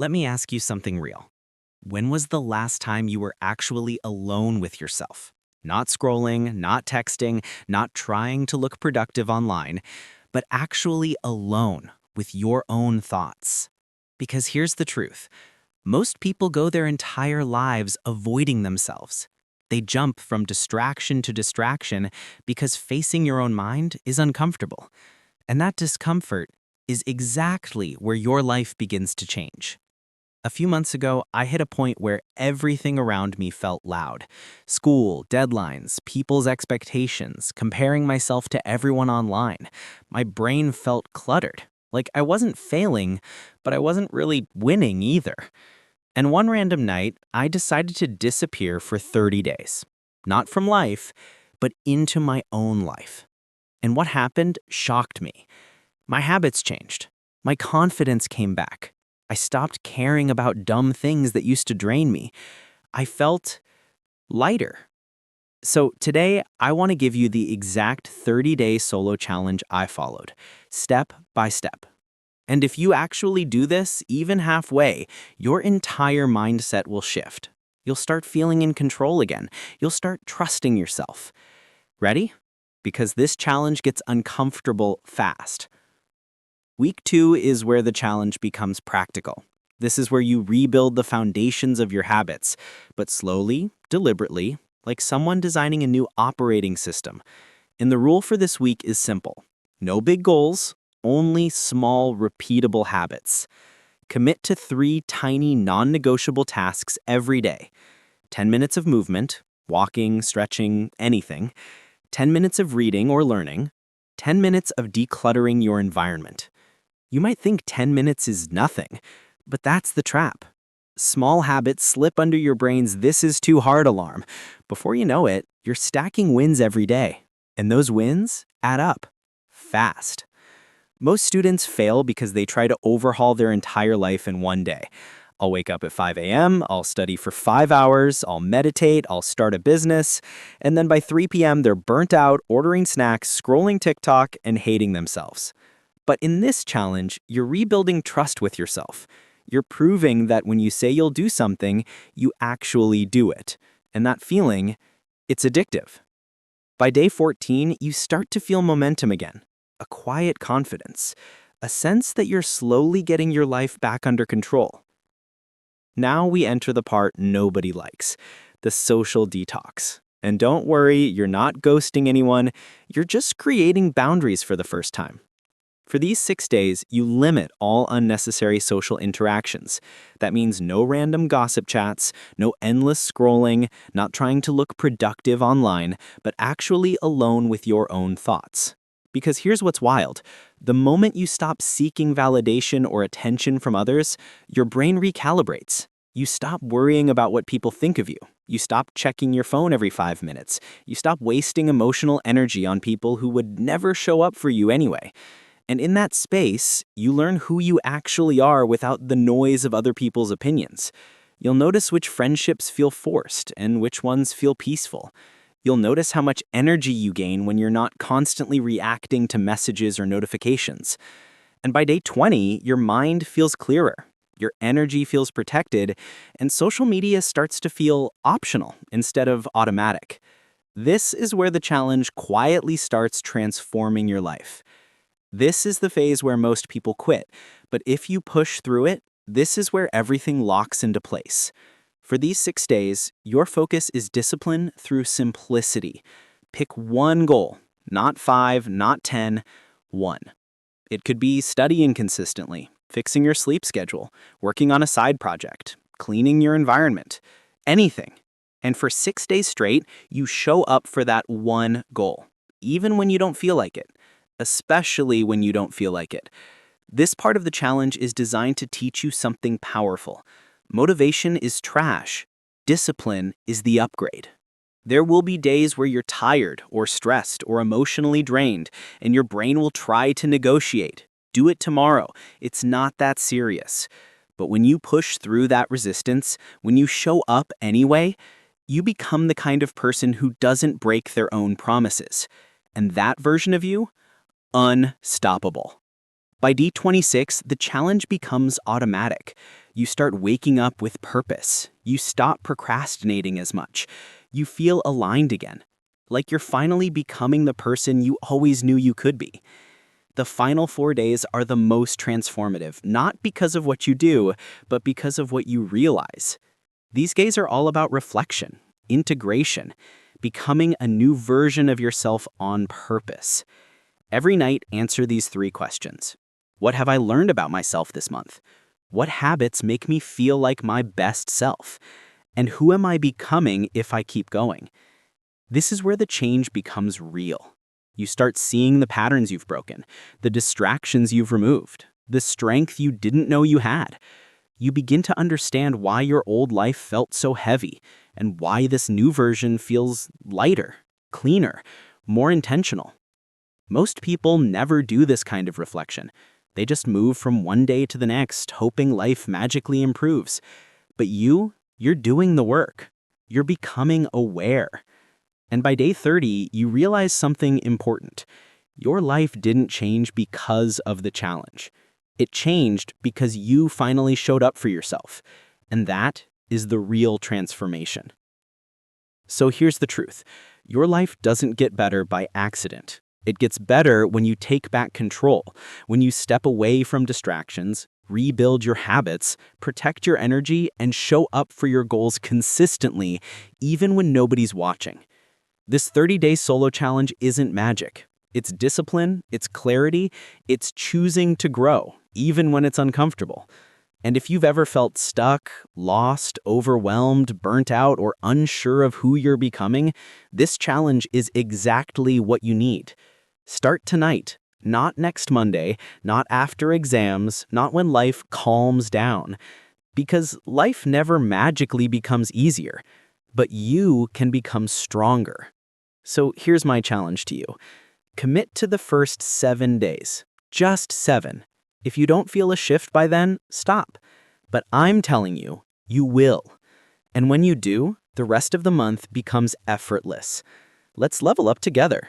Let me ask you something real. When was the last time you were actually alone with yourself? Not scrolling, not texting, not trying to look productive online, but actually alone with your own thoughts. Because here's the truth. Most people go their entire lives avoiding themselves. They jump from distraction to distraction because facing your own mind is uncomfortable. And that discomfort is exactly where your life begins to change. A few months ago, I hit a point where everything around me felt loud. School, deadlines, people's expectations, comparing myself to everyone online. My brain felt cluttered. Like I wasn't failing, but I wasn't really winning either. And one random night, I decided to disappear for 30 days. Not from life, but into my own life. And what happened shocked me. My habits changed. My confidence came back. I stopped caring about dumb things that used to drain me. I felt lighter. So today, I want to give you the exact 30-day solo challenge I followed, step by step. And if you actually do this, even halfway, your entire mindset will shift. You'll start feeling in control again. You'll start trusting yourself. Ready? Because this challenge gets uncomfortable fast. Week 2 is where the challenge becomes practical. This is where you rebuild the foundations of your habits, but slowly, deliberately, like someone designing a new operating system. And the rule for this week is simple. No big goals, only small, repeatable habits. Commit to 3 tiny, non-negotiable tasks every day. 10 minutes of movement, walking, stretching, anything. 10 minutes of reading or learning. 10 minutes of decluttering your environment. You might think 10 minutes is nothing, but that's the trap. Small habits slip under your brain's "this is too hard" alarm. Before you know it, you're stacking wins every day. And those wins add up. Fast. Most students fail because they try to overhaul their entire life in one day. I'll wake up at 5 a.m., I'll study for 5 hours, I'll meditate, I'll start a business, and then by 3 p.m. they're burnt out, ordering snacks, scrolling TikTok, and hating themselves. But in this challenge, you're rebuilding trust with yourself. You're proving that when you say you'll do something, you actually do it. And that feeling, it's addictive. By day 14, you start to feel momentum again, a quiet confidence, a sense that you're slowly getting your life back under control. Now we enter the part nobody likes, the social detox. And don't worry, you're not ghosting anyone, you're just creating boundaries for the first time. For these 6 days, you limit all unnecessary social interactions. That means no random gossip chats, no endless scrolling, not trying to look productive online, but actually alone with your own thoughts. Because here's what's wild. The moment you stop seeking validation or attention from others, your brain recalibrates. You stop worrying about what people think of you. You stop checking your phone every 5 minutes. You stop wasting emotional energy on people who would never show up for you anyway. And in that space, you learn who you actually are without the noise of other people's opinions. You'll notice which friendships feel forced and which ones feel peaceful. You'll notice how much energy you gain when you're not constantly reacting to messages or notifications. And by day 20, your mind feels clearer, your energy feels protected, and social media starts to feel optional instead of automatic. This is where the challenge quietly starts transforming your life. This is the phase where most people quit, but if you push through it, this is where everything locks into place. For these 6 days, your focus is discipline through simplicity. Pick one goal, not 5, not 10, one. It could be studying consistently, fixing your sleep schedule, working on a side project, cleaning your environment, anything. And for 6 days straight, you show up for that one goal, even when you don't feel like it. Especially when you don't feel like it. This part of the challenge is designed to teach you something powerful. Motivation is trash. Discipline is the upgrade. There will be days where you're tired or stressed or emotionally drained, and your brain will try to negotiate. Do it tomorrow. It's not that serious. But when you push through that resistance, when you show up anyway, you become the kind of person who doesn't break their own promises. And that version of you? Unstoppable. By day 26, the challenge becomes automatic. You start waking up with purpose. You stop procrastinating as much. You feel aligned again, like you're finally becoming the person you always knew you could be. The final 4 days are the most transformative, not because of what you do, but because of what you realize. These days are all about reflection, integration, becoming a new version of yourself on purpose. Every night, answer these 3 questions. What have I learned about myself this month? What habits make me feel like my best self? And who am I becoming if I keep going? This is where the change becomes real. You start seeing the patterns you've broken, the distractions you've removed, the strength you didn't know you had. You begin to understand why your old life felt so heavy and why this new version feels lighter, cleaner, more intentional. Most people never do this kind of reflection. They just move from one day to the next, hoping life magically improves. But you're doing the work. You're becoming aware. And by day 30, you realize something important. Your life didn't change because of the challenge. It changed because you finally showed up for yourself. And that is the real transformation. So here's the truth. Your life doesn't get better by accident. It gets better when you take back control, when you step away from distractions, rebuild your habits, protect your energy, and show up for your goals consistently, even when nobody's watching. This 30-day solo challenge isn't magic. It's discipline, it's clarity, it's choosing to grow, even when it's uncomfortable. And if you've ever felt stuck, lost, overwhelmed, burnt out, or unsure of who you're becoming, this challenge is exactly what you need. Start tonight, not next Monday, not after exams, not when life calms down. Because life never magically becomes easier, but you can become stronger. So here's my challenge to you. Commit to the first 7 days. Just 7. If you don't feel a shift by then, stop. But I'm telling you, you will. And when you do, the rest of the month becomes effortless. Let's level up together.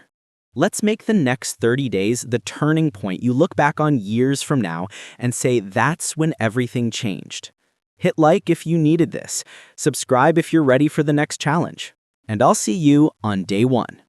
Let's make the next 30 days the turning point you look back on years from now and say that's when everything changed. Hit like if you needed this. Subscribe if you're ready for the next challenge. And I'll see you on day 1.